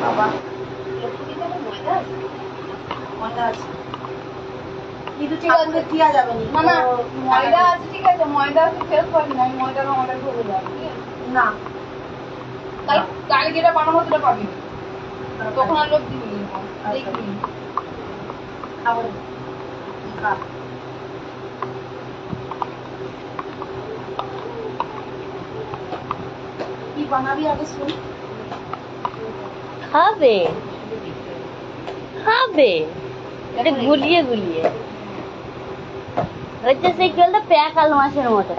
বাবা ময়দা আছে কিন্তু ঠিক আছে দেওয়া যাবে না না ময়দা আছে ঠিক আছে ময়দা আছে ফেরত পাবি না আমি ময়দাটা অর্ডার করে যাবো না তাই কাল যেটা বানাবো সেটা পাবি তখন আর লোক দিবি দেখবি খাবো কি বানাবি আগে শুন খাবে খাবে এটা গুলিয়ে গুলিয়ে হচ্ছে সেই কি বলতো প্যাক আলু মাছের মতো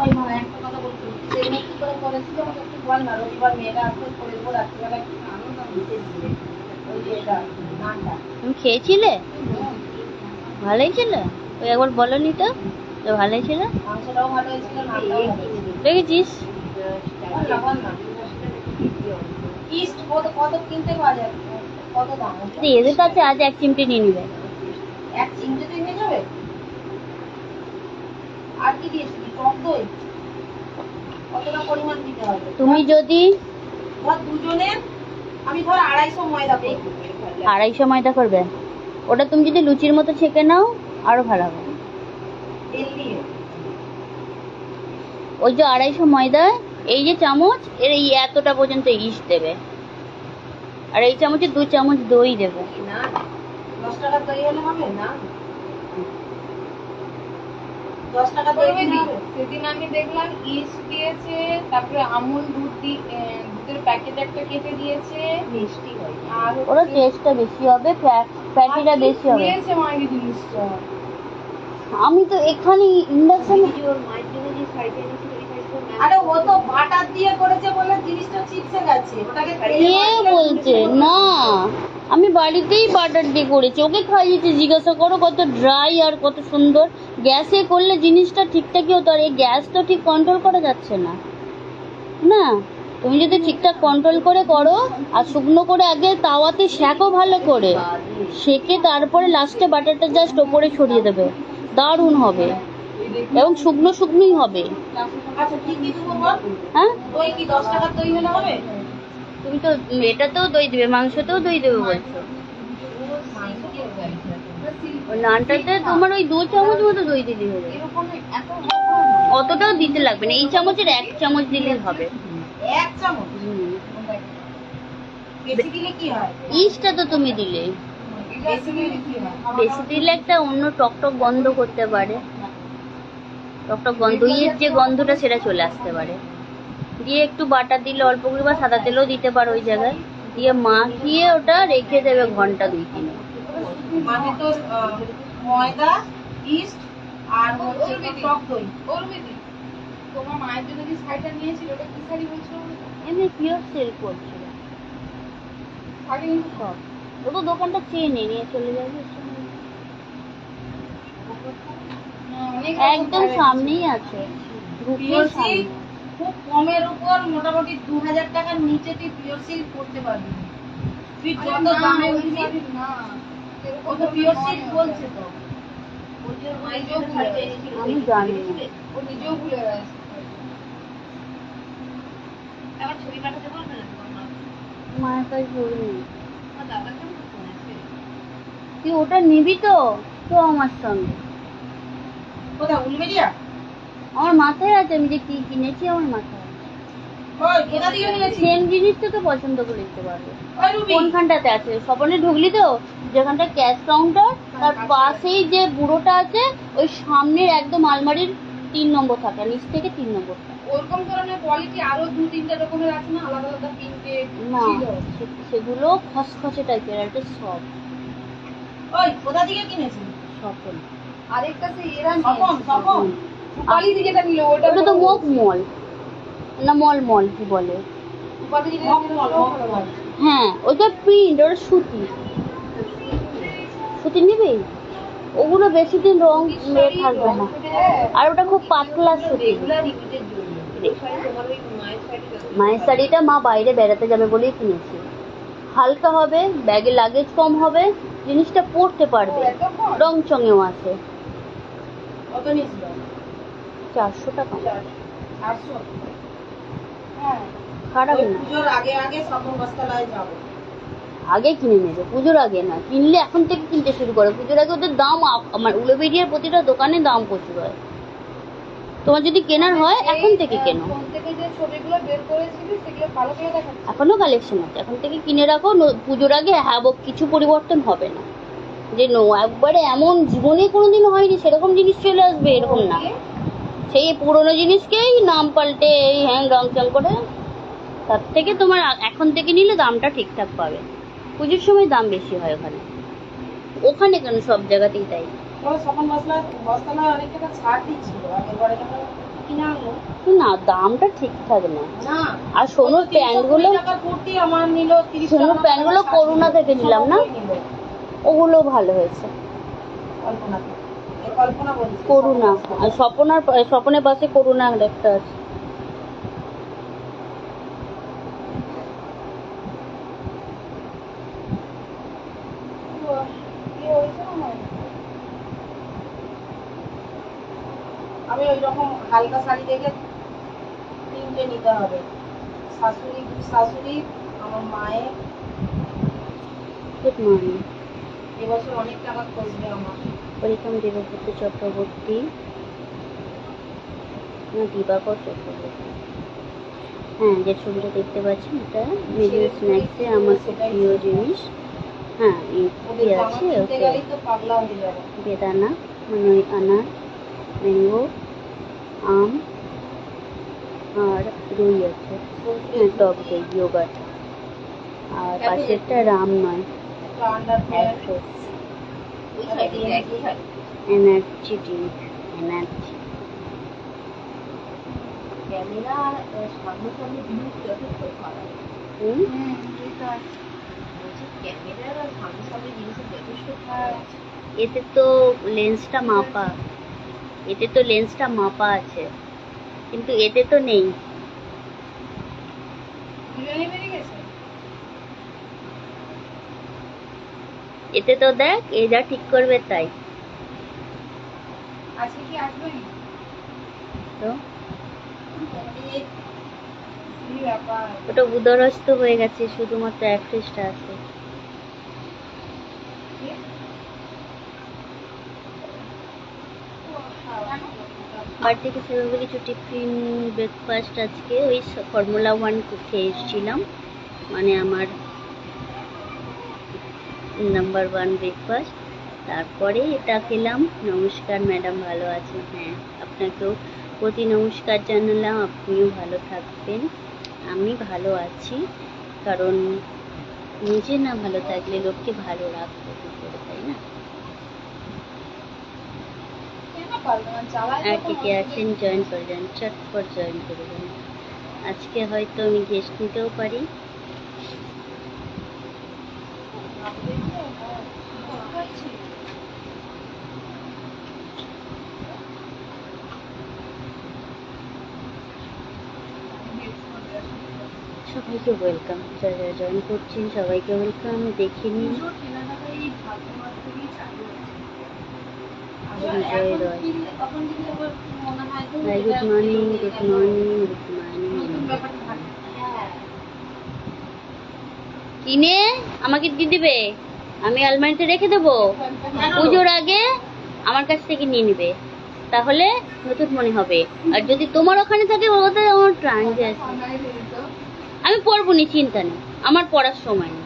ওই মা একটা কথা বলছি সেই কি করে করেছিল আমাকে একটু বল না রবিবার মেয়েটা আসতে করে দেবো রাত্রিবেলা একটু আনন্দ দিতে দিলে ওই যে এটা নানটা তুমি খেয়েছিলে ভালোই ছিল ওই একবার বলনি তো ভালোই ছিল মাংসটাও ভালো হয়েছিল নানটাও দেখেছিস ইস্ট কত কিনতে পাওয়া যায় কত দাম এদের কাছে আজ 1 চিমটি নিয়ে নিবে 1 চিমটিতে নিয়ে যাবে আর কি দিয়েছিস টক দই কতটা পরিমাণ দিতে হবে তুমি যদি ধর দুজনে আমি ধর 250 ময়দা দেই 250 ময়দা করবে ওটা তুমি যদি লুচির মতো ছেঁকে নাও আরো ভালো হবে তেল দিয়ে ওই যে 250 ময়দা এই যে চামচ এর এই এতটা পর্যন্ত ইস্ট দেবে আর এই চামচে 2 চামচ দই দেবে না 10 টাকা দই হলে হবে না 10 টাকা দই দিবি সেদিন আমি দেখলাম ইস্ট দিয়েছে তারপরে আমুল দুধের প্যাকেট একটা কেটে দিয়েছে মিষ্টি হয় আর ওর টেস্টটা বেশি হবে ফ্যাটিটা বেশি হবে দিয়েছে মাইনি জিনিসটা আমি তো এখানে ইন্ডাকশন ওর মায়ের জন্য যে শাড়িটা এনেছিল ওই শাড়িটা আরে ও তো বাটার দিয়ে করেছে বলে জিনিসটা চিপসে গেছে ওটাকে কে বলছে না আমি বাড়িতেই বাটার দিয়ে করেছি ওকে খাইয়েছি জিজ্ঞাসা করো কত ড্রাই আর কত সুন্দর গ্যাসে করলে জিনিসটা ঠিকঠাকই হতো আর এই গ্যাস তো ঠিক কন্ট্রোল করা যাচ্ছে না না তুমি যদি ঠিকঠাক কন্ট্রোল করে করো আর শুকনো করে আগে তাওয়াতে সেঁকো ভালো করে সেকে তারপরে লাস্টে বাটারটা জাস্ট ওপরে ছড়িয়ে দেবে দারুণ হবে এবং শুকনো শুকনোই হবে আচ্ছা কি কি দেবো বল হ্যাঁ দই কি 10 টাকা দই হলে হবে তুমি তো এটাতেও দই দেবে মাংসতেও দই দেবে বলছো ওই নানটাতে তোমার ওই 2 চামচ মতো দই দিতে হবে অতটাও দিতে লাগবে না এই চামচের 1 চামচ দিলেই হবে 1 চামচ বেশি দিলে কি হয় ইস্টটা তো তুমি দিলে বেশি দিলে কি হয় বেশি দিলে একটা অন্য টকটক গন্ধ করতে পারে টকটক গন্ধ দইয়ের যে গন্ধটা সেটা চলে আসতে পারে দিয়ে একটু বাটার দিলে অল্প করে বা সাদা তেলও দিতে পারো ওই জায়গায় দিয়ে মাখিয়ে ওটা রেখে দেবে ঘন্টা 2-3 মানে তো ময়দা ইস্ট আর হচ্ছে টক দই ওরবিদি তোমার মায়ের জন্য যে শাড়িটা নিয়েছিল ওটা কি শাড়ি বলছো এমনি পিওর সিল্ক করছিল শাড়ি সব ও তো দোকানটা চেনে নিয়ে চলে যাবে একদম সামনেই আছে পিওর সিল্ক খুব কমের উপর মোটামুটি 2000 টাকার নিচে তুই পিওর সিল্ক করতে পারবি তুই যত দামে উঠবি না ও তো পিওর সিল্ক বলছে তো ওর মাইজও ভুলে আমি জানি ও নিজেও ভুলে গেছে আবার ছবি পাঠাতে বলবে না মায়ের কাছে ছবি নেই আমার দাদা কেমন ফোন আছে তুই ওটা নিবি তো তো আমার সঙ্গে কোথায় উলবেরিয়া আমার মাথায় আছে আমি যে কি কিনেছি আমার মাথায় আছে ওই কোথা থেকে নিয়েছিস সেম জিনিসটা তো পছন্দ করে নিতে পারবে ওই রুবি কোনখানটাতে আছে স্বপনে ঢুকলি তো যেখানটা ক্যাশ কাউন্টার তার পাশেই যে বুড়োটা আছে ওই সামনের একদম আলমারির 3 নম্বর থাকে নিচ থেকে 3 নম্বর ওরকম ধরনের কোয়ালিটি আরো 2-3টা রকমের আছে না আলাদা আলাদা প্রিন্টেড না সেগুলো খসখসে টাইপের একটা সব ওই কোথা থেকে কিনেছিস স্বপন আরেকটা সে এরা স্বপন রূপালি থেকে যেটা নিল ওটা তো মক মল না মল মল কি বলে রূপালি থেকে মল হ্যাঁ ওইটা প্রিন্ট ওটা সুতি সুতি নিবি ওগুলো বেশি দিন রং মেয়ে থাকবে না আর ওটা খুব পাতলা সুতি মায়ের শাড়িটা মা বাইরে বেড়াতে যাবে বলেই কিনেছি হালকা হবে ব্যাগে লাগেজ কম হবে জিনিসটা পরতে পারবে রং চঙেও আছে কত নিয়েছিল 400 টাকা 400 হ্যাঁ খারাপ ওই না। পুজোর আগে আগে স্বপন বস্ত্রালয়ে যাবো। আগে কিনে নেবে, পুজোর আগে না, কিনলে এখন থেকে কিনতে শুরু করো। পুজোর আগে ওদের দাম আমার উলুবেড়িয়ার প্রতিটা দোকানে দাম প্রচুর হয়। তোমার যদি কেনার হয় এখন থেকে কেনো। ফোন থেকে যে ছবিগুলো বের করেছিলি সেগুলো ভালো করে দেখাচ্ছি। এখনো কালেকশন আছে, এখন থেকে কিনে রাখো। পুজোর আগে হ্যাঁ কিছু পরিবর্তন হবে না, যে একবারে এমন জীবনে কোনোদিন হয়নি সেরকম জিনিস চলে আসবে এরকম না। সেই পুরোনো জিনিসকেই নাম পাল্টে এই হ্যাং রং চং করে, তার থেকে তোমার এখন থেকে নিলে দামটা ঠিকঠাক পাবে। পুজোর সময় দাম বেশি হয় ওখানে, ওখানে কেন সব জায়গাতেই তাই। স্বপন বস্ত্রালয় অনেক টাকা ছাড় দিচ্ছিল আগেরবারে যখন কিনে আনলো। না দামটা ঠিকঠাক না। না আর সোনুর প্যান্টগুলো, টাকার কুর্তি আমার নিল 30 সোনুর টাকা। প্যান্টগুলো করুণা থেকে নিলাম না, ওগুলো ভালো হয়েছে। কল্পনা থেকে। এই কল্পনা বলছি। করুণা আর স্বপনের পাশে করুণা একটা আছে। কি হয়েছে না, আমি ওই রকম হালকা শাড়ি দেখে 3টে নিতে হবে। শাশুড়ি আমার মায়ের। Good morning. এবছর অনেক টাকা খসবে আমার। ওয়েলকাম দেবব্রত চক্রবর্তী, না দিবাকর চক্রবর্তী। হ্যাঁ, যে ছবিটা দেখতে পাচ্ছেন এটা মেরি স্ন্যাক্সে আমার খুব প্রিয় জিনিস। হ্যাঁ কি আছে ওকে, বেদানা মানে আনার, ম্যাঙ্গো, আম আর দই আছে। হ্যাঁ টক দই, ইয়োগার্ট। আর পাশেরটা রাম নয়, অ্যাফ্রেশ এনার্জি ড্রিঙ্ক, এনার্জি। এতে তো লেন্সটা মাপা, আছে, কিন্তু এতে তো নেই। এতে তো দেখ এ যা ঠিক করবে তাই তো। ওটা উদরস্থ হয়ে গেছে, শুধুমাত্র অ্যাফ্রেশটা আছে। বাড়ি থেকে সেভাবে কিছু টিফিন ব্রেকফাস্ট আজকে ওই ফর্মুলা 1 খেয়ে এসেছিলাম, মানে আমার নাম্বার 1 ব্রেকফাস্ট। তারপরে এটা খেলাম। নমস্কার ম্যাডাম, ভালো আছেন? হ্যাঁ, আপনাকেও প্রতি নমস্কার জানালাম, আপনিও ভালো থাকবেন। আমি ভালো আছি, কারণ নিজে না ভালো থাকলে লোককে ভালো রাখবো কি করে, তাই না? আর কে আছেন জয়েন করে যান, চটপট জয়েন করে যান। আজকে হয়তো আমি গেস্ট নিতেও পারি। সবাইকে ওয়েলকাম, যারা জয়েন করছেন সবাইকে ওয়েলকাম। দেখে নিন Bijoy Roy. Hi, good morning, good morning, good morning. কিনে আমাকে দিয়ে দেবে, আমি আলমারিতে রেখে দেবো। পুজোর আগে আমার কাছ থেকে নিয়ে নেবে, তাহলে নতুন মনে হবে। আর যদি তোমার ওখানে থাকে ওটা আমার ট্রাঙ্কে আছে, আমি পড়বো নি, চিন্তা নেই, আমার পড়ার সময় নেই।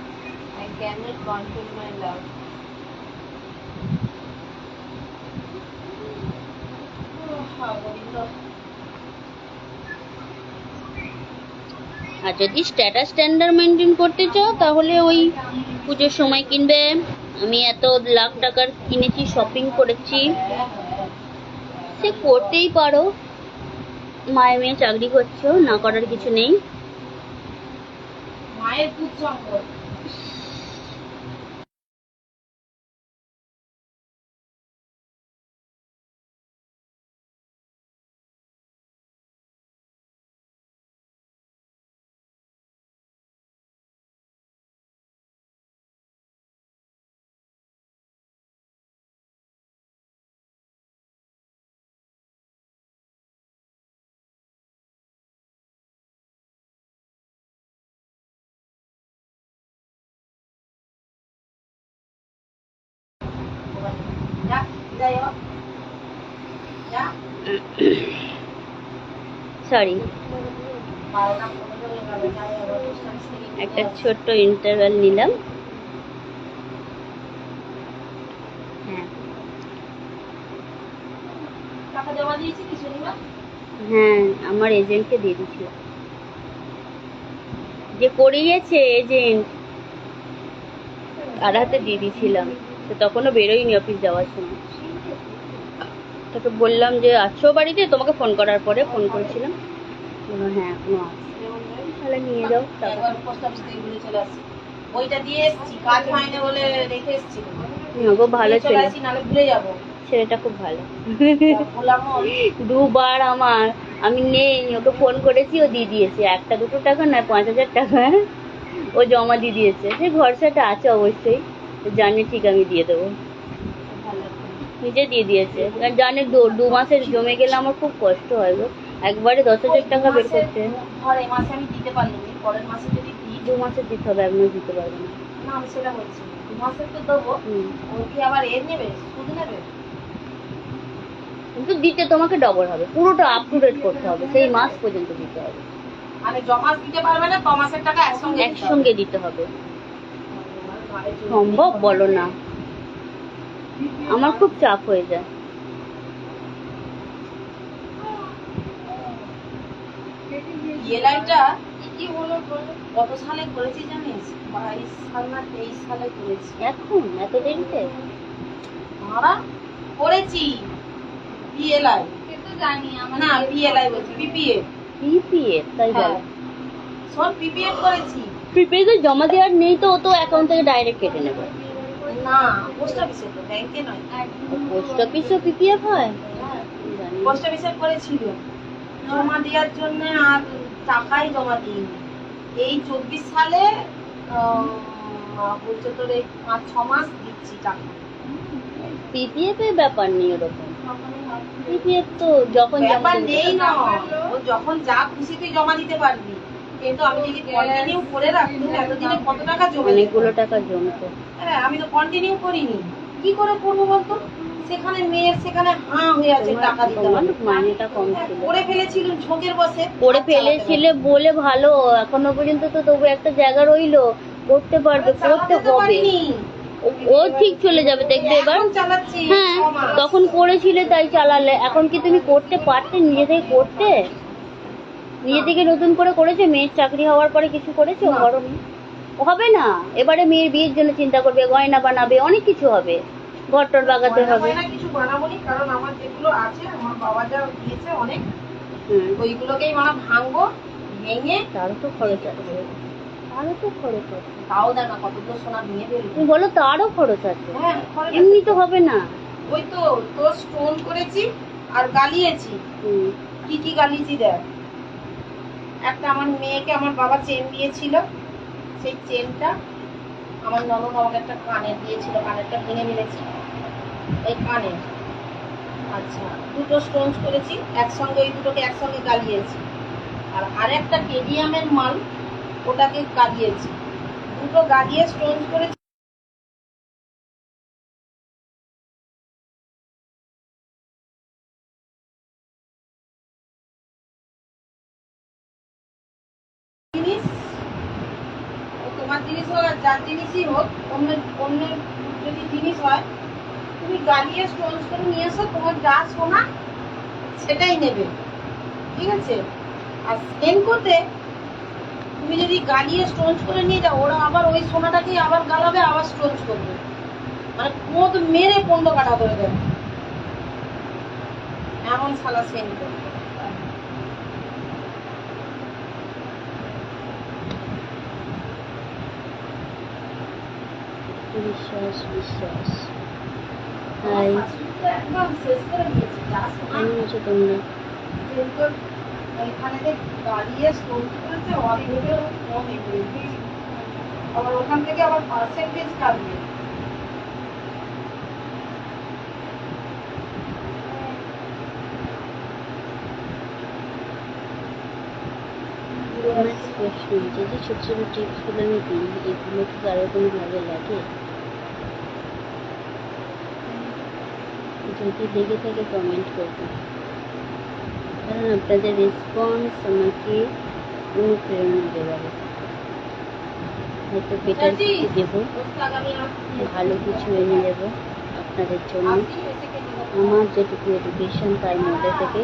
আর যদি স্ট্যান্ডার্ড মেনটেন করতে চাও তাহলে ওই পুজোর সময় কিনবে। আমি এত লাখ টাকার কিনেছি, শপিং করেছি, সে করতেই পারো। মায়ের মেয়ে চাকরি করছো, না করার কিছু নেই। মায়ের সরি, 12টা 15 হয়ে গেল, যাই আবার পোস্ট অফিস থেকে ঘুরে একটা আসছি। ছোট্ট ইন্টারভ্যাল নিলাম। হ্যাঁ টাকা জমা দিয়েছি কি শনিবার? হ্যাঁ, আমার এজেন্টকে দিয়ে দিয়েছিলাম, যে করিয়েছে এজেন্ট, আর হাতে দিয়ে দিয়েছিলাম। তো তখনও বেরোয়নি অফিস যাওয়ার সময়। তোকে বললাম যে আছো বাড়িতে, তোমাকে ফোন করার পরে ফোন করেছিলাম, বললো হ্যাঁ এখনো আছে, তাহলে নিয়ে যাও টাকা। একবার পোস্ট অফিস থেকে ঘুরে চলে আসছি, বইটা দিয়ে এসছি, কাজ হয়নি বলে রেখে এসছি। গো ভালো চলে ছেলে, আসি, নাহলে ভুলে যাবো। ছেলেটা খুব ভালো। বললামও দুবার আমি নেই, ওকে ফোন করেছি, ও দিয়ে দিয়েছে, একটা দুটো টাকা না 5,000 টাকা ও জমা দিয়ে দিয়েছে। সে ভরসাটা আছে অবশ্যই, তো জানে ঠিক আমি দিয়ে দেবো, নিজে দিয়ে দিয়েছে। কারণ জানে 2 মাসের জমে গেলে আমার খুব কষ্ট হয় গো, একবারে 10,000 টাকা বের করতে। ধর এই মাসে আমি দিতে পারিনি, পরের মাসে যদি দিই, 2 মাসের দিতে হবে, 1 মাস দিতে পারবে না। না আমি সেটা বলছি 2 মাসের তো দেবো। ও কি আবার এর নেবে, সুদ নেবে? কিন্তু দিতে তোমাকে ডবল হবে, পুরোটা আপ টু ডেট করতে হবে, সেই মাস পর্যন্ত দিতে হবে, মানে জমা দিতে পারবে না, 6 মাসের টাকা একসঙ্গে দিতে হবে। সম্ভব বলো না, আমার খুব চাপ হয়ে যায়। ইয়েলাইটা কি হলো কত সালে করেছি জানিস? 22 সাল না 23 সালে করেছি। এখন এত দেরিতে? আমরা করেছি বিএলআই, কিন্তু জানি আমরা না বিএলআই বলছি, পিপিএফ। পিপিএফ? তাই বলো? সব পিপিএফ করেছি। পিপিএফ এ জমা দেওয়ার নেই তো, ও তো অ্যাকাউন্ট থেকে ডাইরেক্ট কেটে নেবে। না পোস্ট অফিসে, তো ব্যাংকে নয়। পোস্ট অফিসে পিপিএফ হয়? পোস্ট অফিসে করেছিল জমা দেওয়ার জন্য, আর টাকাই জমা দিইনি। এই 24 সালে বলছে তোর এই 5-6 মাস দিচ্ছি টাকা। পিপিএফ এর ব্যাপার নেই ওরকম, পিপিএফ তো যখন ব্যাপার নেই না, ও যখন যা খুশি তুই জমা দিতে পারবি, কিন্তু আমি যদি কন্টিনিউ করে রাখতাম এতদিনে কত টাকা জমে যেত। অনেকগুলো টাকা জমতো। হ্যাঁ আমি তো কন্টিনিউ করিনি, কি করে করবো বলতো? সেখানে মেয়ের সেখানে হয়ে আছে টাকা দিতে তোমার হবে। মাইনেটা কম ছিল, করে ফেলেছিলাম ঝোঁকের বসে। করে ফেলেছিলে বলে ভালো, এখনো পর্যন্ত তো তবু একটা জায়গা রইলো, করতে পারবে, করতে চালাতে তো হবে। পারিনি। ও ঠিক চলে যাবে দেখবে এবার। এখন চালাচ্ছি। হ্যাঁ 6 মাস। তখন করেছিলে তাই চালালে, এখন কি তুমি করতে পারতে, নিজে থেকে করতে? নিজে থেকে নতুন করে করেছে, মেয়ের চাকরি হওয়ার পরে কিছু করেছে? না। করনি, হবে না। এবারে মেয়ের বিয়ের জন্য চিন্তা করবে, গয়না বানাবে, অনেক কিছু হবে, ঘরটর বাগাতে হবে। গয়না কিছু বানাবো নি, কারণ আমার যেগুলো আছে আমার বাবা যা দিয়েছে অনেক, হুম, ওইগুলোকেই মানে ভাঙবো, ভেঙে তারও তো খরচ আছে, তারও তো খরচ আছে। তাও দেয় না কতগুলো সোনা ভেঙে ফেলবো। তুমি বলো তারও খরচ আছে, হ্যাঁ খরচ এমনি আছে। তো হবে না। ওই তো তোর স্টোন করেছি আর গালিয়েছি। হুম, কি কি গালিয়েছি দেখ, একটা আমার মেয়েকে আমার বাবা চেন দিয়েছিল, সেই চেনটা আমার ননদ আমাকে একটা কানের দিয়েছিল, কানেরটা ভেঙে ফেলেছি, এই কানের। আচ্ছা দুটো স্টোনস করেছি একসঙ্গে, ওই দুটোকে একসঙ্গে গালিয়েছি। আর আরেকটা কেডিয়ামের মাল, ওটাকে গালিয়েছি, দুটো গালিয়ে স্টোনস করেছি। জিনিস তোমার জিনিস হোক আর যার জিনিসই হোক, অন্যের যদি জিনিস হয়, তুমি গালিয়ে স্টোনস করে নিয়ে এসো, তোমার যা সোনা সেটাই নেবে, ঠিক আছে? আর সেম করতে তুমি যদি গালিয়ে স্টোনস করে নিয়ে যাও, ওরা আবার ওই সোনাটাকেই আবার গালাবে, আবার স্টোনস করবে, মানে কোদ মেরে 15 কাটা করে দেবে, এমন শালা সেম করবে। বিশ্বাস বিশ্বাস। হাই, একদম শেষ করে দিয়েছি, যা সোনা কেমন আছো তোমরা? কিন্তু ওইখানে যে গাড়িয়ে স্টোর করেছে অনেকের কম এগিয়ে, আবার ওখান থেকে আবার পার্সেন্টেজ কাটবে। আমার একটা প্রশ্ন আছে, যে ছোট ছোট টিপসগুলো আমি দিই, এগুলো কি কারো কোনো ভালো লাগে? যদি লেগে থাকে কমেন্ট করবে। কারণ আপনাদের রেসপন্স আমাকে অনুপ্রেরণা দেওয়ার, হয়তো বেটার কিছু দেবো, ভালো কিছু এনে দেবো আপনাদের জন্য। আমার যেটুকু এডুকেশন তার মধ্যে থেকে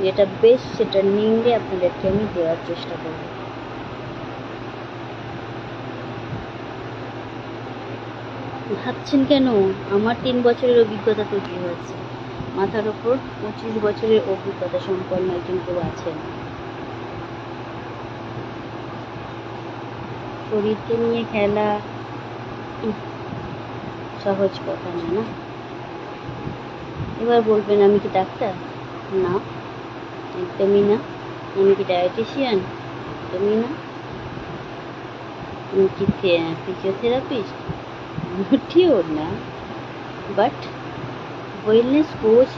যেটা বেস্ট সেটা নিয়ে আপনাদেরকে আমি দেওয়ার চেষ্টা করব। ভাবছেন কেন? আমার 3 বছরের অভিজ্ঞতা তো কি হয়েছে, মাথার ওপর 25 বছরের অভিজ্ঞতা সম্পন্ন একজন কেউ আছেন। শরীরকে নিয়ে খেলা সহজ কথা না, না? এবার বলবেন আমি কি ডাক্তার? না, একদমই না। আমি কি ডায়েটিশিয়ান? একদমই না। আমি কি ফিজিওথেরাপিস্ট? মোটেও না। বাট ওয়েলনেস কোচ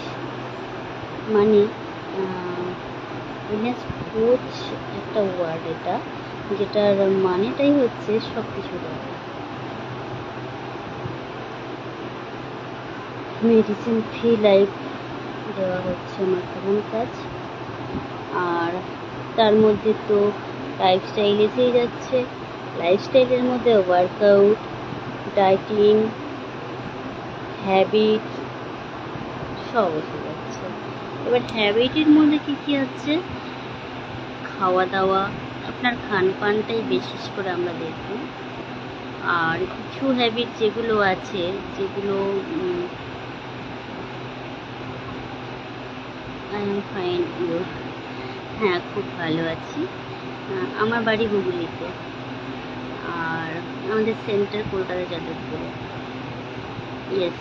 মানে ওয়েলনেস কোচ একটা ওয়ার্ড, এটা যেটার মানেটাই হচ্ছে সব কিছু দেওয়া। মেডিসিন ফ্রি লাইফ দেওয়া হচ্ছে আমার প্রধান কাজ। আর তার মধ্যে তো লাইফস্টাইল এসেই যাচ্ছে। লাইফস্টাইলের মধ্যে ওয়ার্কআউট, ডায়েটিং, হ্যাবিট সব এসে যাচ্ছে। এবার হ্যাবিটের মধ্যে কী কী আছে? খাওয়া দাওয়া, আপনার খানপানটাই বিশেষ করে আমরা দেখব। আর কিছু হ্যাবিট যেগুলো আছে, যেগুলো আই এম ফাইন ইউ, হ্যাঁ খুব ভালো আছি। আমার বাড়ি হুগলিতে, আর আমাদের সেন্টার কলকাতা যাদবপুরে। ইয়েস।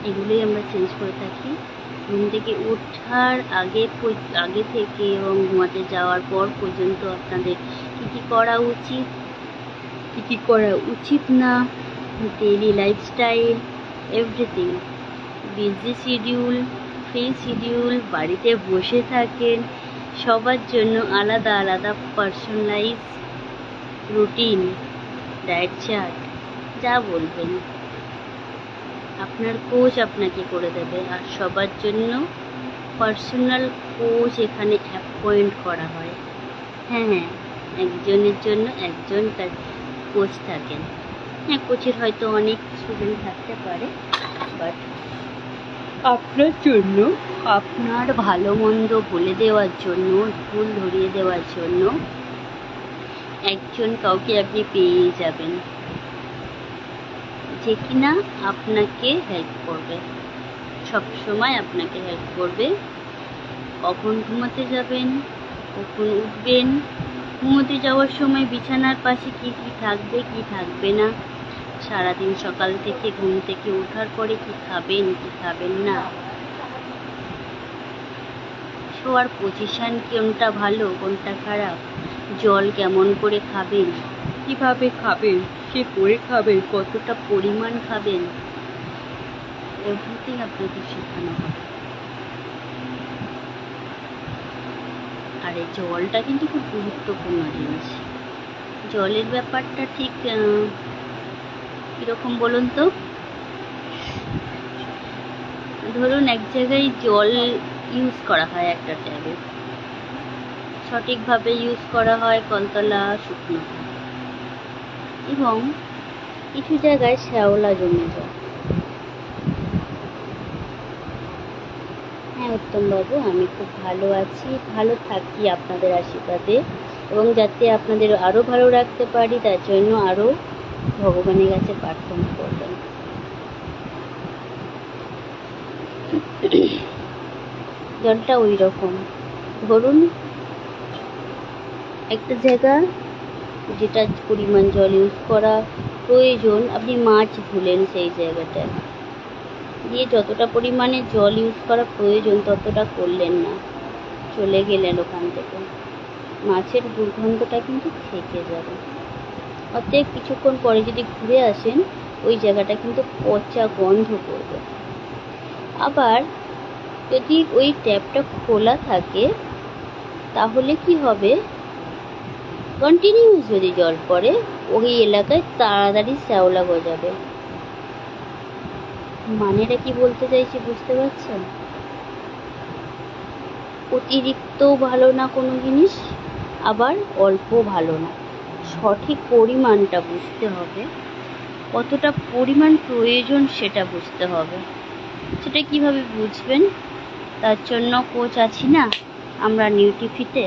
এগুলোই আমরা চেঞ্জ করে থাকি। ঘুম থেকে ওঠার আগে থেকে এবং ঘুমাতে যাওয়ার পর পর্যন্ত আপনাদের কী কী করা উচিত, কী কী করা উচিত না, daily lifestyle, everything. Busy schedule, free schedule, বাড়িতে বসে থাকেন, সবার জন্য আলাদা আলাদা পার্সোনালাইজ রুটিন, ডায়েট চার্ট, যা বলবেন আপনার কোচ আপনাকে করে দেবে। আর সবার জন্য পার্সোনাল কোচ এখানে অ্যাপয়েন্ট করা হয়। হ্যাঁ হ্যাঁ, একজনের জন্য একজন কোচ থাকেন। হ্যাঁ, কোচের হয়তো অনেক স্টুডেন্ট থাকতে পারে, বাট আপনার জন্য, আপনার ভালো মন্দ বলে দেওয়ার জন্য, ভুল ধরিয়ে দেওয়ার জন্য একজন কাউকে আপনি পেয়ে যাবেন, যে কিনা আপনাকে হেল্প করবে, সব সময় আপনাকে হেল্প করবে। কখন ঘুমাতে যাবেন, কখন উঠবেন, ঘুমোতে যাওয়ার সময় বিছানার পাশে কি কি থাকবে, কি থাকবে না, সারাদিন সকাল থেকে ঘুম থেকে ওঠার পরে কি খাবেন, কি খাবেন না, শোয়ার পজিশন কোনটা ভালো কোনটা খারাপ, জল কেমন করে খাবেন, কিভাবে খাবেন, সে করে খাবেন, কতটা পরিমাণ খাবেন, এভরিথিং আপনাকে শেখানো হবে। আর এই জলটা কিন্তু খুব গুরুত্বপূর্ণ জিনিস। জলের ব্যাপারটা ঠিক কীরকম বলুন তো? ধরুন এক জায়গায় জল ইউজ করা হয় একটা ট্যাবে, সঠিকভাবে ইউজ করা হয় কলতলা শুকনো, এবং কিছু জায়গায় শ্যাওলা জমে যায়। হ্যাঁ উত্তমবাবু, আমি খুব ভালো আছি, ভালো থাকি আপনাদের আশীর্বাদে, এবং যাতে আপনাদের আরও ভালো রাখতে পারি তার জন্য আরও ভগবানের কাছে প্রার্থনা করবেন। জলটা ওই রকম, ধরুন একটা জায়গা যেটা পরিমাণ জল ইউজ করা প্রয়োজন, আপনি মাছ ধুলেন সেই জায়গাটায় দিয়ে যতটা পরিমাণে জল ইউজ করা প্রয়োজন ততটা করলেন না, চলে গেলেন ওখান থেকে, মাছের দুর্গন্ধটা কিন্তু থেকে যাবে। অতএব কিছুক্ষণ পরে যদি ঘুরে আসেন ওই জায়গাটা কিন্তু পচা গন্ধ করবে। আবার যদি ওই ট্যাপটা খোলা থাকে তাহলে কি হবে, কন্টিনিউস যদি জল পড়ে ওই এলাকায় তাড়াতাড়ি শ্যাওলা গজাবে। মানেটা কি বলতে চাইছি বুঝতে পারছেন? অতিরিক্ত ভালো না কোনো জিনিস, আবার অল্প ভালো না। সঠিক পরিমাণটা বুঝতে হবে, কতটা পরিমাণ প্রয়োজন সেটা বুঝতে হবে। সেটা কিভাবে বুঝবেন? তার জন্য কোচ আছি না আমরা নিউট্রিফিটে।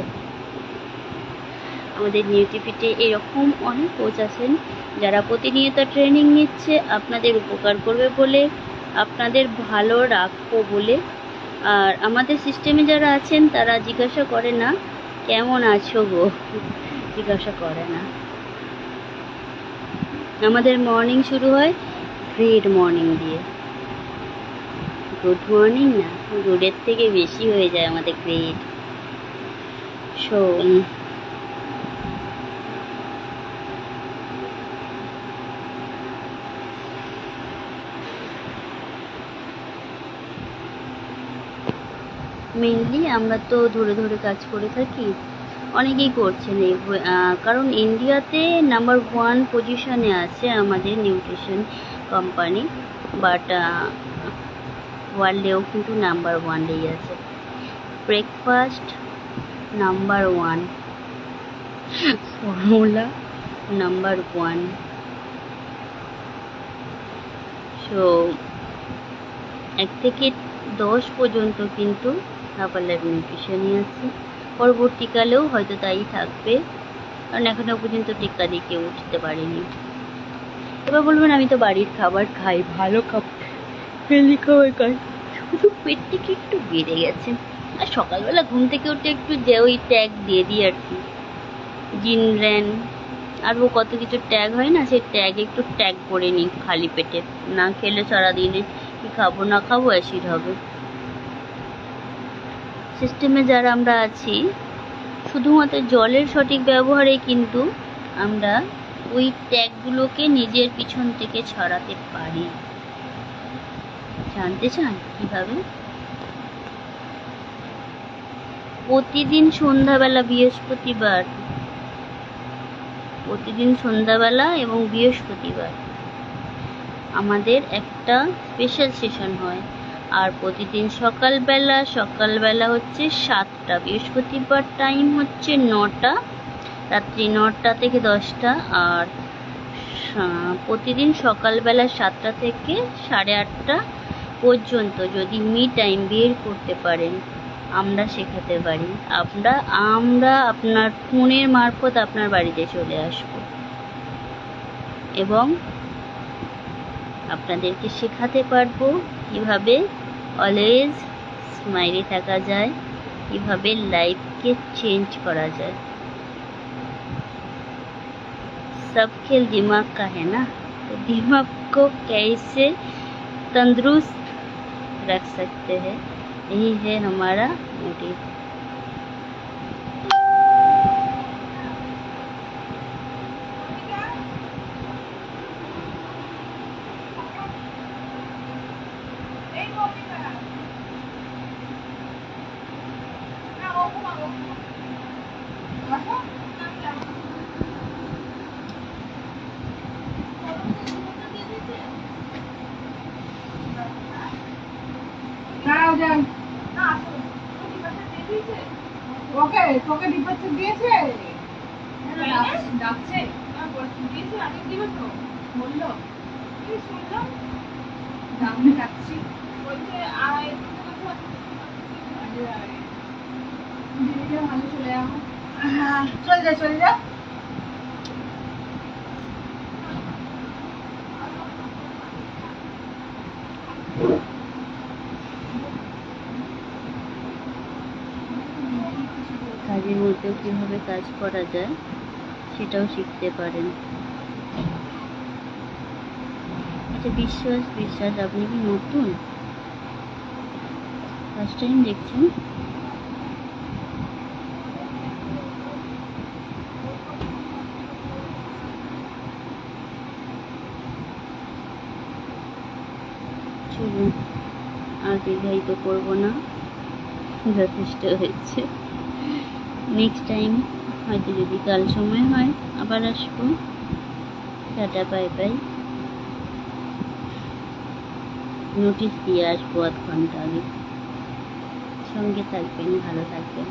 আমাদের নিউট্রিফিটে এরকম অনেক কোচ আছেন যারা প্রতিনিয়ত ট্রেনিং নিচ্ছে আপনাদের উপকার করবে বলে, আপনাদের ভালো রাখবো বলে। আর আমাদের সিস্টেমে যারা আছেন তারা জিজ্ঞাসা করে না কেমন আছো গো, জিজ্ঞাসা করে না। আমাদের মর্নিং শুরু হয় গ্রেট মর্নিং দিয়ে, গুড মর্নিং না, গুডের থেকে বেশি হয়ে যায় আমাদের গ্রেট। সো মেনলি আমরা তো ধরে ধরে কাজ করে থাকি, অনেকেই করছেন এই কারণ ইন্ডিয়াতে নাম্বার 1 পজিশনে আছে আমাদের নিউট্রিশন কোম্পানি, বাট ওয়ার্ল্ডেও কিন্তু নাম্বার 1-এই আছে। Breakfast number 1, formula number 1। So 1 থেকে 10 পর্যন্ত কিন্তু হার্বাল নিউট্রিশনই আছে, পরবর্তীকালেও হয়তো তাই থাকবে, কারণ এখনো পর্যন্ত টিকা দিয়ে কেউ উঠতে পারেনি। এবার বলবেন আমি তো বাড়ির খাবার খাই, ভালো খাবার, হেলদি খাবার খাই, শুধু পেট থেকে একটু বেড়ে গেছে। আর সকালবেলা ঘুম থেকে উঠে একটু যে ওই ট্যাগ দিয়ে দিই আর কি, জিনরেন আরও কত কিছু ট্যাগ হয় না, সেই ট্যাগ একটু ট্যাগ করে নিই খালি পেটে, না খেলে সারাদিনে কি খাবো না খাবো অ্যাসিড হবে। সিস্টেমে যারা আমরা আছি শুধুমাত্র জলের সঠিক ব্যবহারে কিন্তু আমরা ওই ট্যাগগুলোকে নিজের পিছন থেকে ছড়াতে পারি। জানতে চান কিভাবে? প্রতিদিন সন্ধ্যাবেলা এবং বৃহস্পতিবার আমাদের একটা স্পেশাল সেশন হয়। আর প্রতিদিন সকালবেলা হচ্ছে 7টা, বৃহস্পতিবার টাইম হচ্ছে 9টা, রাত্রি 9টা থেকে 10টা। আর প্রতিদিন সকালবেলা 7টা থেকে 8:30 পর্যন্ত যদি টাইম বের করতে পারেন আমরা শেখাতে পারি। আমরা আপনার ফোনের মারফত আপনার বাড়িতে চলে আসব এবং আপনাদেরকে শেখাতে পারবো কিভাবে অলওয়েজ স্মাইলি থাকা যায়, কিভাবে লাইফকে চেঞ্জ করা যায়। सब खेल दिमाग का है ना, तो दिमाग को कैसे तंदुरुस्त रख सकते हैं, यही है हमारा मोटिव। তোকে ডিপার্চার দিয়েছে, ডাকছে দিয়েছে, আমি দিব তো বললো, শুনলাম ডাকছি, বলছে ভালো চলে যাও। হ্যাঁ চলে যা কাজের মধ্যেও কীভাবে কাজ করা যায় সেটাও শিখতে পারেন। আচ্ছা, বিশ্বাস আপনি কি নতুন, ফার্স্ট টাইম দেখছেন? চলুন আর দীর্ঘায়িত করবো না, যথেষ্ট হয়েছে। নেক্সট টাইম হয়তো যদি কাল সময় হয় আবার আসবো। Tata, bye bye. নোটিশ দিয়ে আসবো আধ ঘন্টা আগে। সঙ্গে থাকবেন, ভালো থাকবেন।